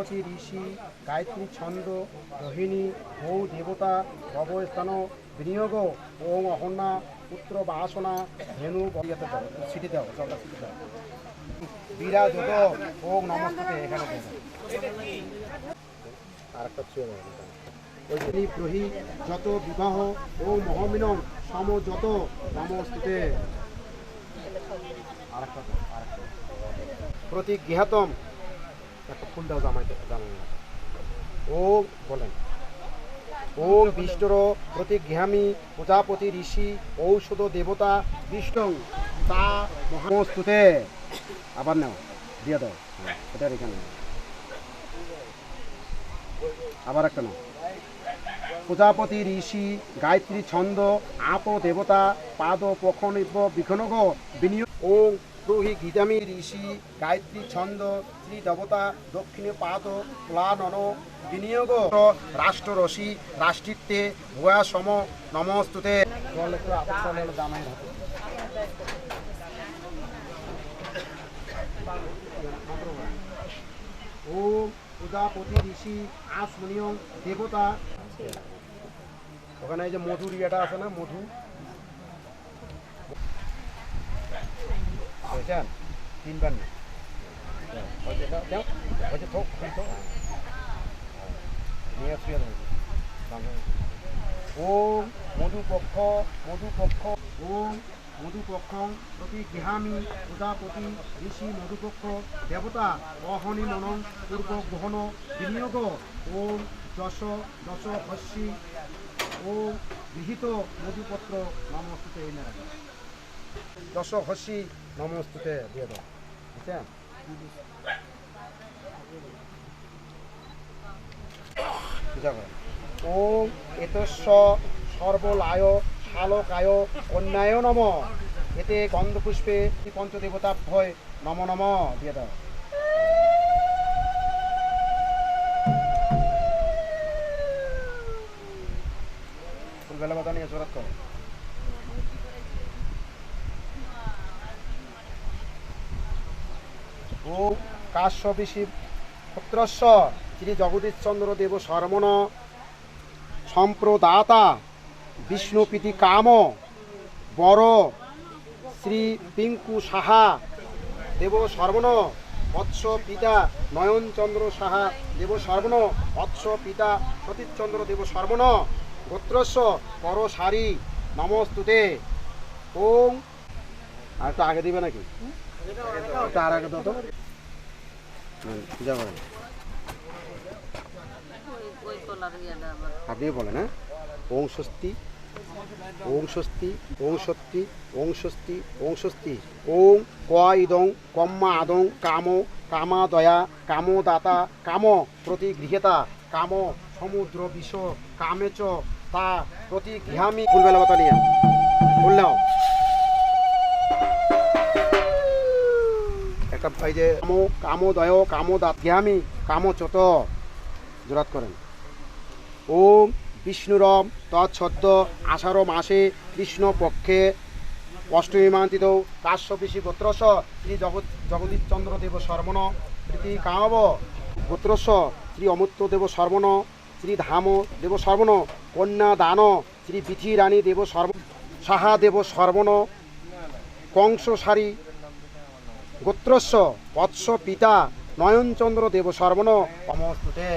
প্রজাপতি ঋষি গায়ত্রী ছন্দ রোহিণী বৌ দেবতা ভবস্থান বিনিয়োগ ওম অহন্যা পুত্র বাসনা ধেনু বলিয়াতে দাও সিটি দাও জলটা সিটি দাও বিরাজ ওম নমস্তে এখানে আরেকটা ছুঁয়ে ওই প্রহি যত বিবাহ ও মহামিলন সম যত নমস্তে আরেকটা প্রতি গৃহাতম একটা ফুল দাও জামাই ও বলেন ওম বিষ্ণুর প্রতি গৃহামি প্রজাপতি ঋষি ঔষধ দেবতা বিষ্ণু তা মহাস্তুতে আবার নাও দিয়ে দাও এটার এখানে আবার একটা নাও প্রজাপতি ঋষি গায়ত্রী ছন্দ আপ দেবতা পাদ পক্ষনিব বিঘনগ বিনিয়োগ ওম ব্রুহি গীতামি ঋষি গায়ত্রী ছন্দ শ্রী দেবতা দক্ষিণে পাদ প্লানন বিনিয়োগ রাষ্ট্র রশি রাষ্ট্রিত্বে ভূয়া সম নমস্তুতে ওম প্রজাপতি ঋষি আসমনিয়ং দেবতা ওখানে এই যে মধুর ইয়েটা আছে না মধু বুঝছেন তিনবার না ওম মধুপক্ষ ওম মধুপক্ষ প্রতি গৃহামি প্রজাপতি ঋষি মধুপক্ষ দেবতা অহনি মনং পূর্ব গ্রহণ বিনিয়োগ ওম যশ দশ হস্যি ওম গৃহীত মধুপত্র নমস্তুতে এই না দশ হস্যি নমস্তুতে দিয়ে দাও বুঝছেন ওম এতস্য সর্বলায় শালকায় কন্যায় নম এতে গন্ধপুষ্পে পঞ্চদেবতাভ্যয় নম নম দিয়ে দাও ফুলবেলা বাতা নিয়ে জোরাত করো ও কাশ্যপি পুত্রস্য শ্রী জগদীশচন্দ্র দেব শর্মণ সম্প্রদাতা বিষ্ণুপ্রীতি কাম বর শ্রী পিঙ্কু সাহা দেব শর্মণ বৎস পিতা নয়নচন্দ্র সাহা দেব শর্মণ বৎস পিতা সতীশচন্দ্র দেব শর্মণ গোত্রস্য পরসারি নমস্তুতে ওম আর একটু আগে দিবে নাকি আর আগে দাও তো পূজা করেন আপনি বলেন হ্যাঁ ওং স্বস্তি ওং স্বস্তি ওং সত্যি ওং স্বস্তি ওং স্বস্তি ওং ক ইদং কম্মা আদং কামো কামাদয়া কামদাতা কাম প্রতি গৃহীতা কাম সমুদ্র বিষ কামে চ তা প্রতি গৃহামি ফুলবেলা কথা নিয়ে বললাম একটা এই যে কামোদয় কামদাত গৃহামি কামচত জোরাত করেন ওম বিষ্ণুরম তৎসদ্য আষাঢ় মাসে কৃষ্ণ পক্ষে অষ্টমীমান্তিত কাশ্যপি গোত্রস্য শ্রী জগদীশচন্দ্র দেব শর্মণ প্রীতি কামব গোত্রস্য শ্রী অমূর্ত দেব শর্মণ শ্রী ধাম দেব শর্মণ কন্যা দান শ্রী বিথি রানী দেব সাহা দেব শর্মণ কংসসারী গোত্রস্য বৎস পিতা নয়নচন্দ্র দেব শর্মণ অমস্তুতে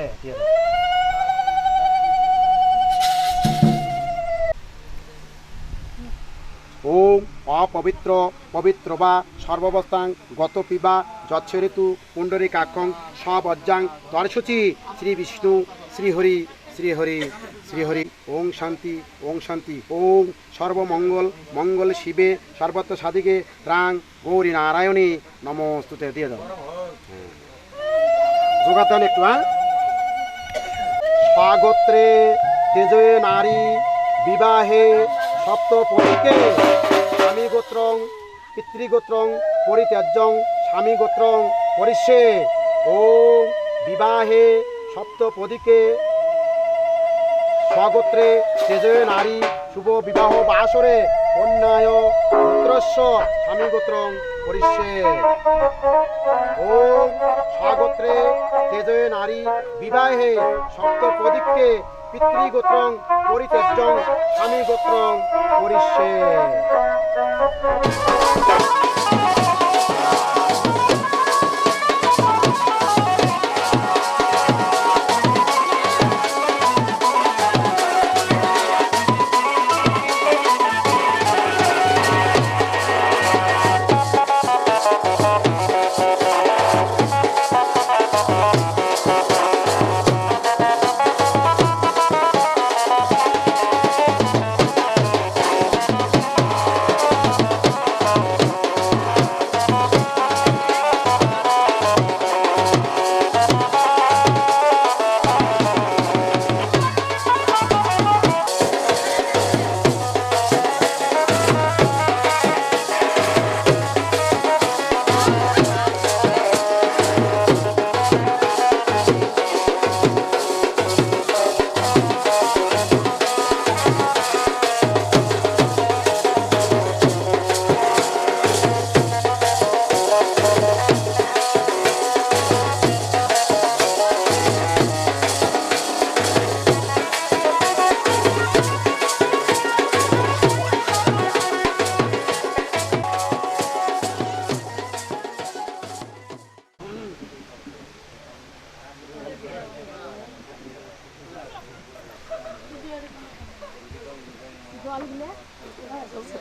ওম অপবিত্র পবিত্র বা সর্বাবস্থাং গত পিবা যচ্ছঋতু পুণ্ডরীকাক্ষং সবজ্জাং তরসূচি শ্রী বিষ্ণু শ্রীহরি শ্রীহরি শ্রীহরি ওং শান্তি ওং সর্বমঙ্গল মঙ্গল শিবে সর্বত্র সাধিকে ত্রাং গৌরী নারায়ণী নমস্তুতে দিয়ে দাও যোগাতন একটু স্বাগোত্রে তেজয়ে নারী বিবাহে সপ্তপদীকে স্বামী গোত্রং পিতৃগোত্রং পরিত্যাজ্যং স্বামী গোত্রং পরিষ্যে ওম বিবাহে সপ্তপদীকে স্বগোত্রে তেজয়ে নারী শুভ বিবাহ বাসরে কন্যায় গোত্রস্য স্বামী গোত্রং পরিষ্যে ওম স্বগোত্রে তেজয়ে নারী বিবাহে সপ্তপদীকে পিতৃগোত্রং পরিত্যজ্যং স্বামী গোত্রং পরিষ্যে।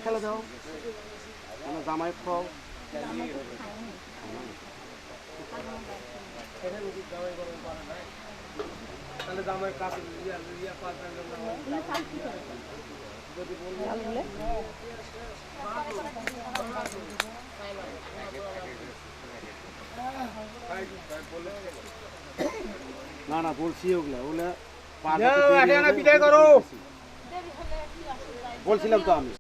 খেলা দাও জামাই খাও না না বলছি ওগুলা ওগুলা বিদায় করো বলছিলাম তো আমি।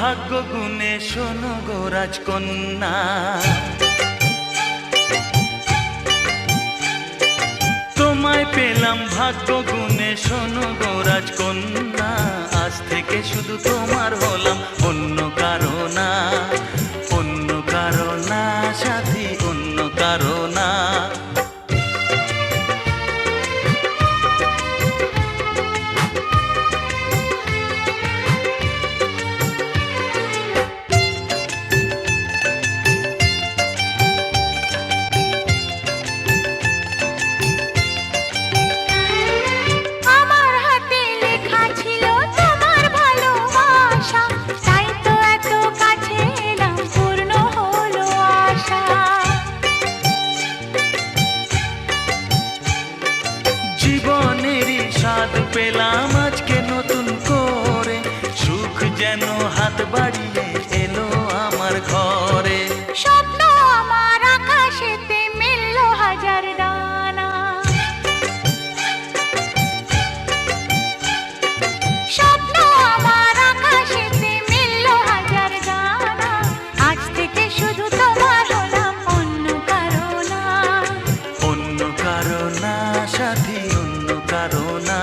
ভাগ্য গুণে শোনো গো রাজকন্যা, তোমায় পেলাম ভাগ্য গুণে শোনো গো রাজকন্যা। আজ থেকে শুধু তোমার হলাম, অন্য কারো না, অন্য কারো না সাথী, অন্য কারো না। পেলাম আজকে নতুন করে, সুখ যেন হাত বাড়িয়ে এলো আমার ঘরে। স্বপ্ন আমার আকাশেতে মিলল হাজার দানা, স্বপ্ন আমার আকাশেতে মিলল হাজার দানা। আজ থেকে শুধু তোমার হলাম, অন্য কারো না, অন্য কারো না সাথী, অন্য কারো না।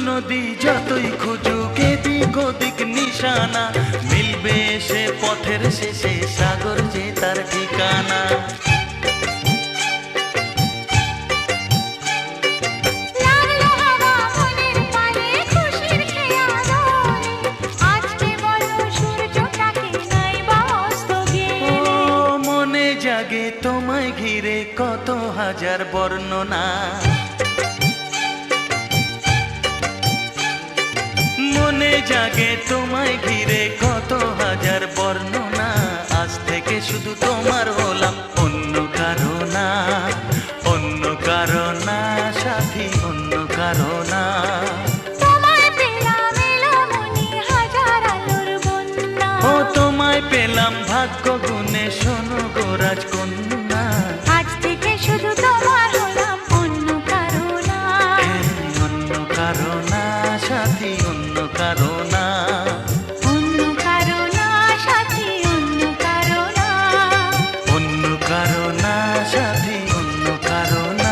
নদী যতই খুঁজুক এদিক ওদিক নিশানা, মিলবে সে পথের শেষে সাগর যে তার ঠিকানা। মনে জাগে তোমায় ঘিরে কত হাজার বর্ণনা। জাগে তোমায় ঘিরে কত হাজার বর্ণনা, আজ থেকে শুধু তোমার হলাম, অন্য কারো না, অন্য কারো না সাথী, অন্য কারো না। তোমায় পেলাম এলোমনি হাজার আলোর বন্যা, ও তোমায় পেলাম ভাগ্য গুণে, শোনো গো রাজকন্যা, আজ থেকে শুধু তোমার হলাম, অন্য কারো না, অন্য কারো না সাথী, অন্য কারো না। অন্য কারো না সাথী, অন্য কারো না। অন্য কারো না সাথী, অন্য কারো না।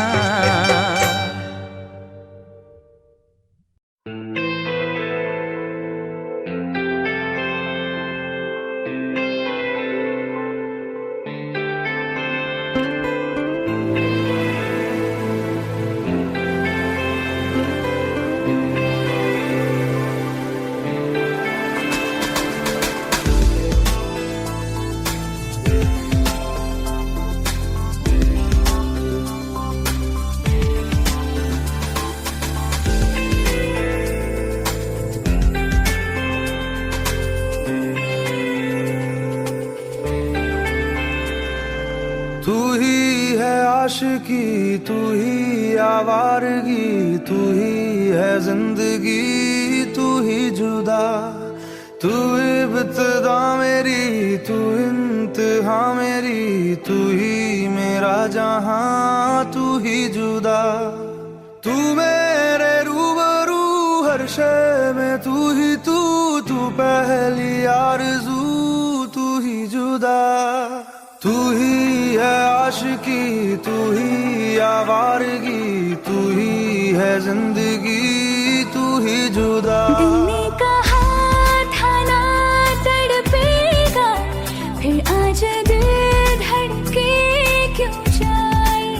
तू ही है आशिकी, तू ही आवारगी, तू ही है जिंदगी, तू ही जुदा। तू इब्तिदा मेरी, तू इंतहा मेरी, तू ही मेरा जहां, तू ही जुदा। तू मेरे रूबरू हर शय में, तू ही तू, तू पहली आरज़ू, तू ही जुदा। तू ही है आशिकी, तू ही आवारगी, तू ही है जिंदगी, तू ही जुदा। दिल ने कहा था ना तड़पेगा, फिर आज दिल धड़के क्यों जाए,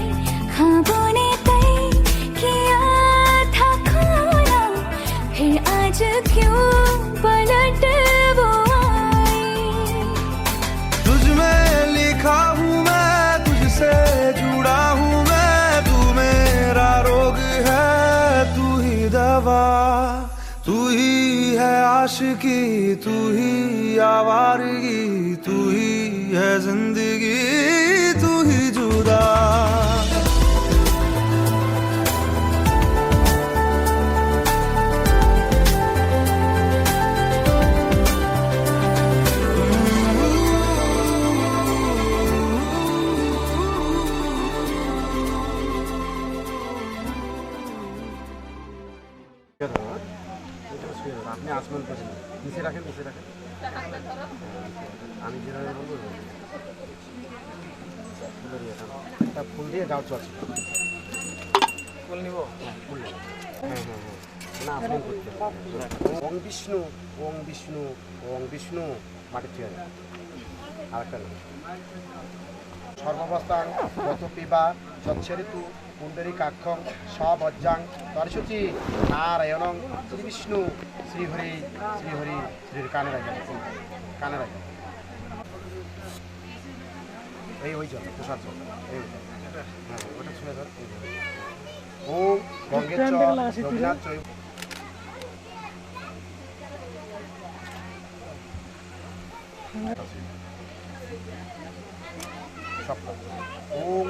ख्वाबों ने तय किया था खोना, फिर आज क्यों पलट वो आए। तुझ में लिखा हूँ मैं, तुझसे जुड़ा हूँ मैं, तू मेरा रोग है, तू ही दवा। तू ही है आशिकी, तू ही आवारगी, तू ही है जिंदगी, तू ही जुदा। আপনি আসমান পছন্দ নিচে রাখেন, নিচে রাখেন, আমি যেভাবে বলবো একটা ফুল দিয়ে গাও চলছে, ফুল নিব, ফুল নেব। হ্যাঁ হ্যাঁ হ্যাঁ, না আসমান করতে ওং বিষ্ণু, ওং বিষ্ণু, ওং বিষ্ণু, মাটি ঠিক আছে। আরেকটা নেব, সর্বাবস্থান গত পিবা সচ্ছরিতু কুণ্ডরী কাক্ষং সবজ্জাং তরসুচি নারায়ণং শ্রী বিষ্ণু শ্রীহরি শ্রীহরি শ্রী কানে রাখেন, কানে রাখেন। এই ওই জল প্রসাদ জল, এই হ্যাঁ ওটা ছুঁয়ে ধর। ও গঙ্গের রঘুনাথ চৈ সপ্ত ওম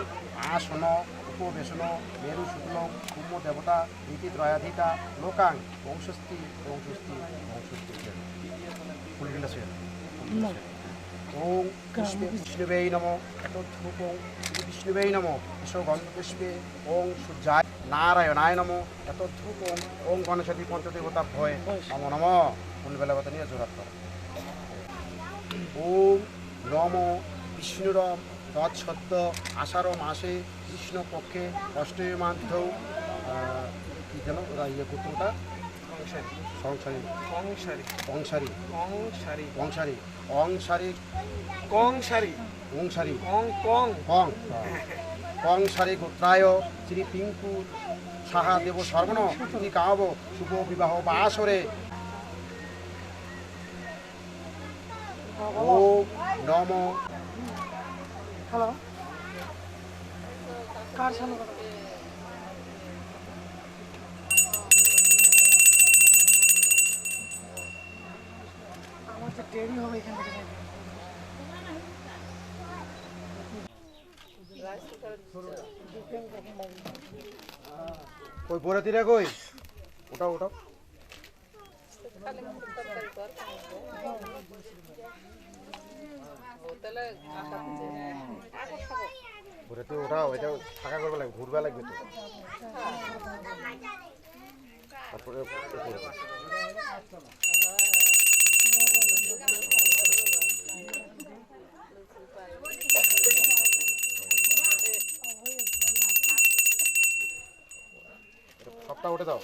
আসন উপবেশন মেরু শুক্ল কুম্ভ দেবতা রীতি ত্রয়াধিতা লোকাং বংশস্তি বংশস্তি বংশস্তি ফুলগুলো ছিল। ওম পুষ্পে বিষ্ণুবে নম, এত ধূপ শ্রী বিষ্ণুবে নম, এসো গন্ধপুষ্পে ওং সূর্যায় নারায়ণায় নম, এত ধূপ ওং গণেশাদি পঞ্চদেবতা ভয় নম নম, ফুলবেলাবতা নিয়ে জোরাত কর। ওম নম বিষ্ণুরম তৎসত্য আষাঢ় মাসে কৃষ্ণপক্ষে অষ্টমী মাধ্যৌ কী যেন ওরা ইয়ে করতো ওটা সংসারী কংসারি অংসারী কংসারি অংসারী অংসারী কংসারি অংসারী কং কং কং কংসারী গোত্রায় শ্রী পিঙ্কু সাহা দেব সর্বণ শ্রী কাব শুভ বিবাহ বা আসরে। ও নম হ্যালো কার সামনে কথা দেরি হবে এখান থেকে যাইতে। কই বরাতিরা কই? ওটাও ওটাও। বরাতি ওটাও, এটা ফাঁকা করবে লাগবে, ঘুরবা লাগবে তো। তারপরে সবটা উঠে দাও।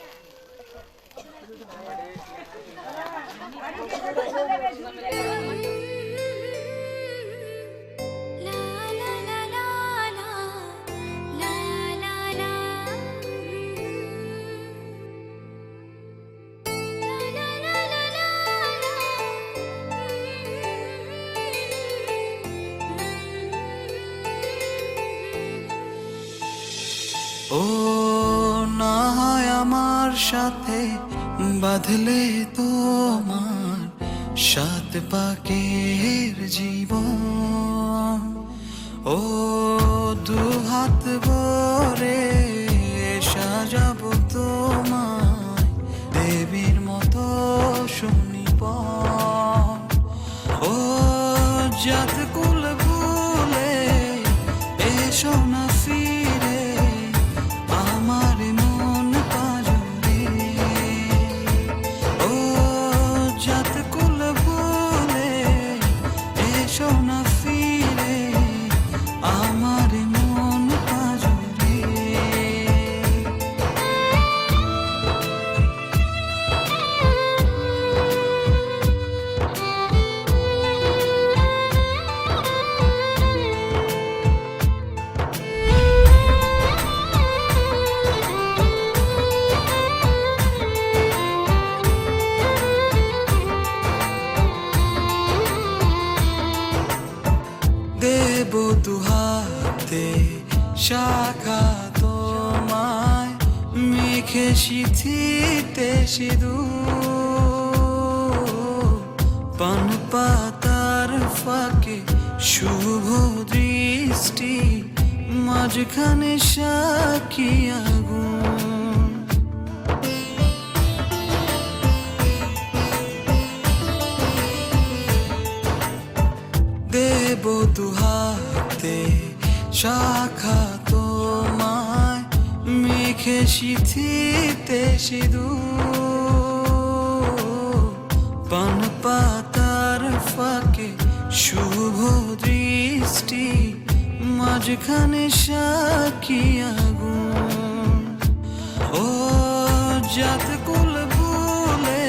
ও না হয় আমার সাথে বাঁধলে তোমার সাত পাকের জীবন, ও দু হাত ভরে সাজাবো তোমায় দেবীর মতো শুনিব, ও জাত কুল ভুলে এসো না ফিরে আমার মন পাজরে, ও জাত কুল ভুলে এসো না ফিরে আমার মন পাজরে। দেব দুহাতে শাখা তোমায় মেখে সিথিতে সিঁদুর, পান পাতার ফাঁকে শুভ দৃষ্টি মাঝখানে সাক্ষী আগুন, দেব দুহাতে শাখা তোমায় মেখে সিথিতে সিঁদুর, পান পাতার ফাঁকে শুভ দৃষ্টি মাঝখানে সাক্ষী আগুন, ও জাত কুল ভুলে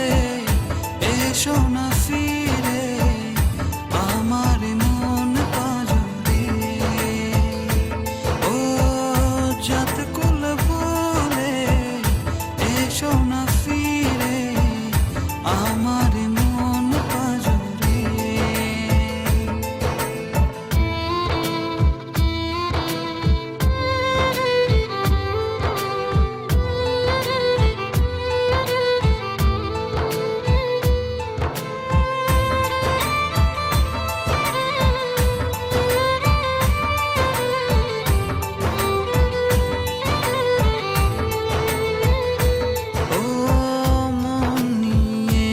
এসো না ফিরে আমার মন পাজরে, ও জাত কুল ভুলে এসো না ফিরে আমার মন পাজরে। ও মন নিয়ে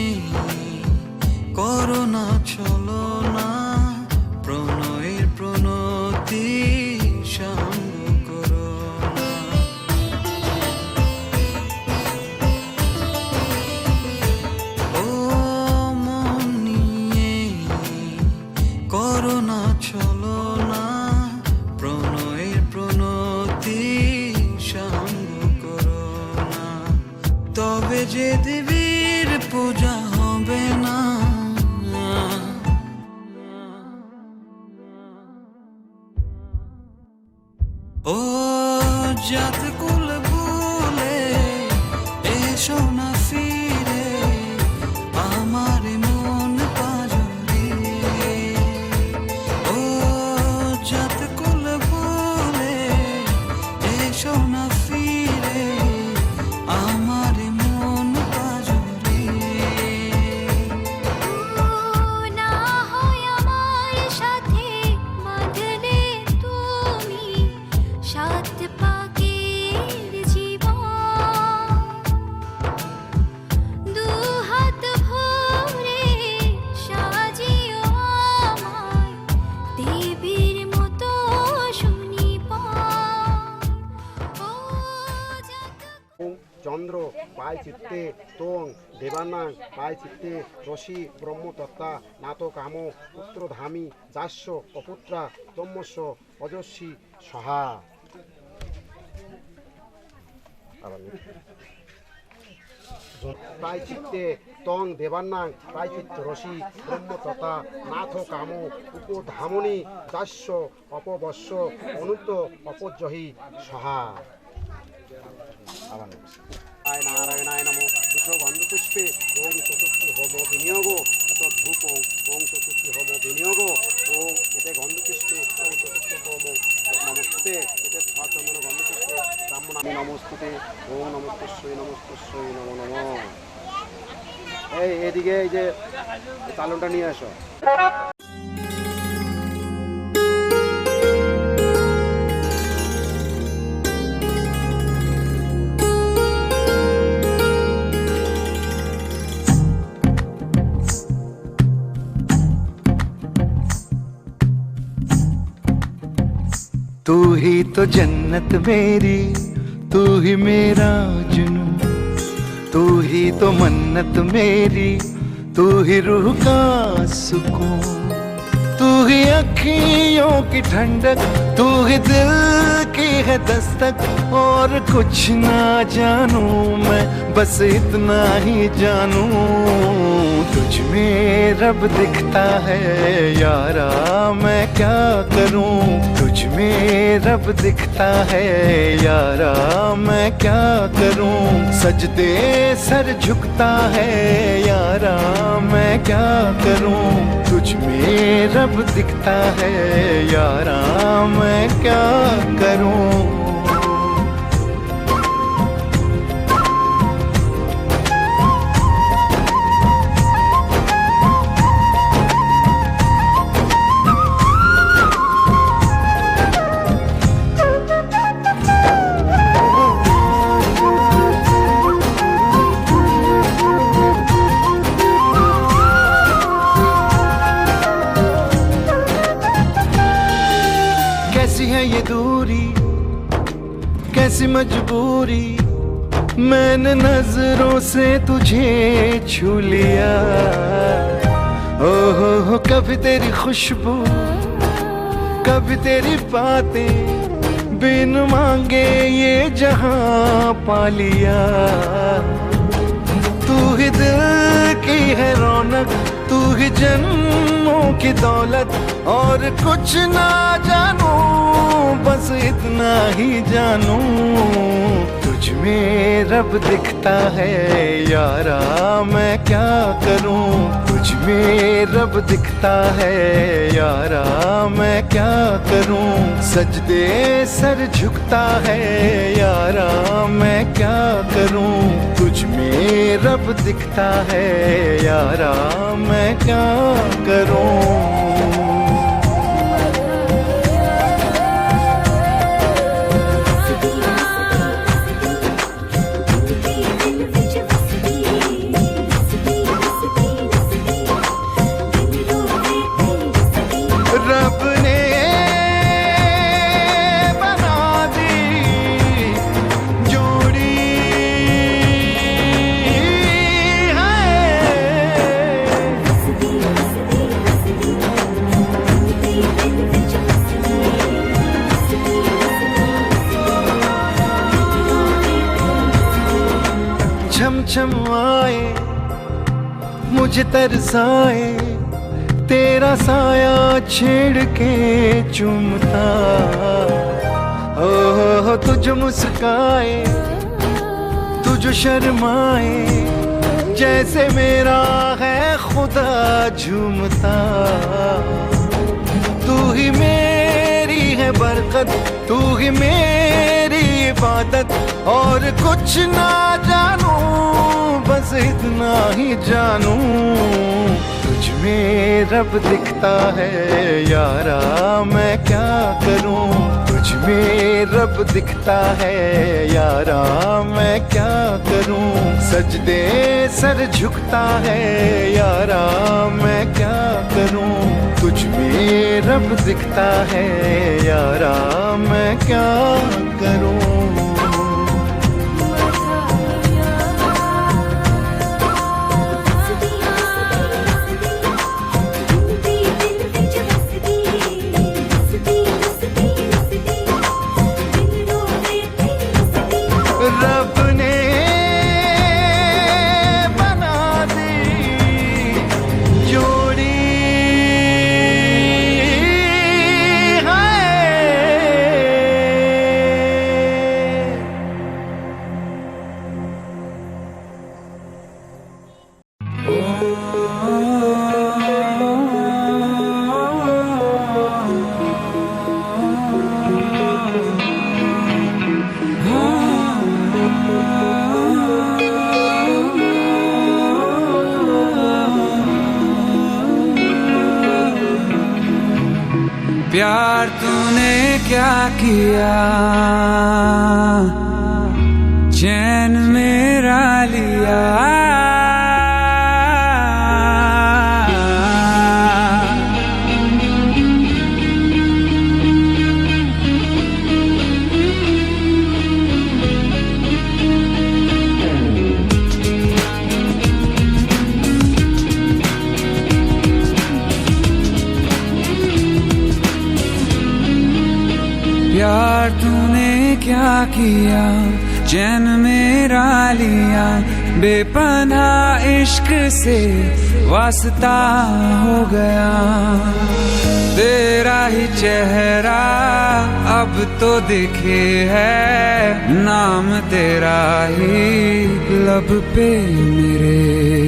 করোনা চলো না, প্রণয়ের প্রণতি সঙ্গ করো না, ও মন নিয়ে করোনা চলো না, প্রণয়ের প্রণতি সঙ্গ করো না, তবে যে দেবীর পূজা হবে না, ও জাত কুল ভুলে এসো না ফিরে আমার মন পাজরে, ও জাত কুল ভুলে এসো না ফিরে আমার মন পাজরে। না পায় চিত্তে তং দেবানাং পায় চিত্তে রশি ব্রহ্মতত্ত্বা নাত কাম পুত্রধামী যাস্য অপুত্রা তম্মস্য অজস্বী সহা। আবার প্রায় চিত্তে তং দেবান্নাং প্রায় চিত্ত রশি ব্রহ্মততা নাথ কাম উপধামনি দাস্য অপবস্য অনুত অপজহি সহা। আবার নারায়ণায় নমো কুশ গন্ধপুষ্পে ওং চতুর্থী হোম বিনিয়োগ এত ধূপ ওং চতুর্থী হোম বিনিয়োগ ওং এতে গন্ধপুষ্পে ওং চতুর্থী হোম নমস্তে এতে চন্দন গন্ধপুষ্পে ব্রাহ্মণামি নমস্তুতে ওং নমস্তস্যই নমস্তস্যই নমো নমঃ। এদিকে এই যে চালনটা নিয়ে আসো। तू ही तो जन्नत मेरी, तू ही मेरा जुनू, तू ही तो मन्नत मेरी, तू ही रूह का सुकून, तू ही अखियों की ठंडक, तू ही दिल की है दस्तक। और कुछ ना जानू मैं, बस इतना ही जानू, तुझ में रब दिखता है यारा, मैं क्या करूं। तुझ में रब दिखता है यारा, मैं क्या करूं। सजदे सर झुकता है यारा, मैं क्या करूं। तुझ में रब दिखता है यारा, मैं क्या करूं। कैसी है ये दूरी, कैसी मजबूरी, मैंने नजरों से तुझे छू लिया। ओ हो कभी तेरी खुशबू, कभी तेरी बातें, बिन मांगे ये जहां पा लिया। तू ही दिल की है रौनक, तू ही जन्मों की दौलत। और कुछ ना जानू, बस इतना ही जानू, तुझ में रब दिखता है यारा, मैं क्या करूं। तुझ में रब दिखता है यारा, मैं क्या करूं। सजदे सर झुकता है यारा, मैं क्या करूं। तुझ में रब दिखता है यारा, मैं क्या करूं। रब ने बना दी जोड़ी है, छम छम आए मुझे तरसाए, तेरा साया छेड़ के चूमता। ओ तुझ मुस्काए, तुझ शर्माए, जैसे मेरा है खुदा झूमता। तू ही मेरी है बरकत, तू ही मेरी इबादत। और कुछ ना जानू, बस इतना ही जानू, तुझ में रब दिखता है यारा, मैं क्या करूं। तुझ में रब दिखता है यारा, मैं क्या करूं। सजदे सर झुकता है यारा, मैं क्या करूं। तुझ में रब दिखता है यारा, मैं क्या करूं। प्यार तूने क्या किया, चैन मेरा लिया। प्यार तूने क्या किया, चैन मेरा लिया। बेपनाह इश्क से वास्ता हो गया, तेरा ही चेहरा अब तो दिखे है, नाम तेरा ही लब पे मेरे।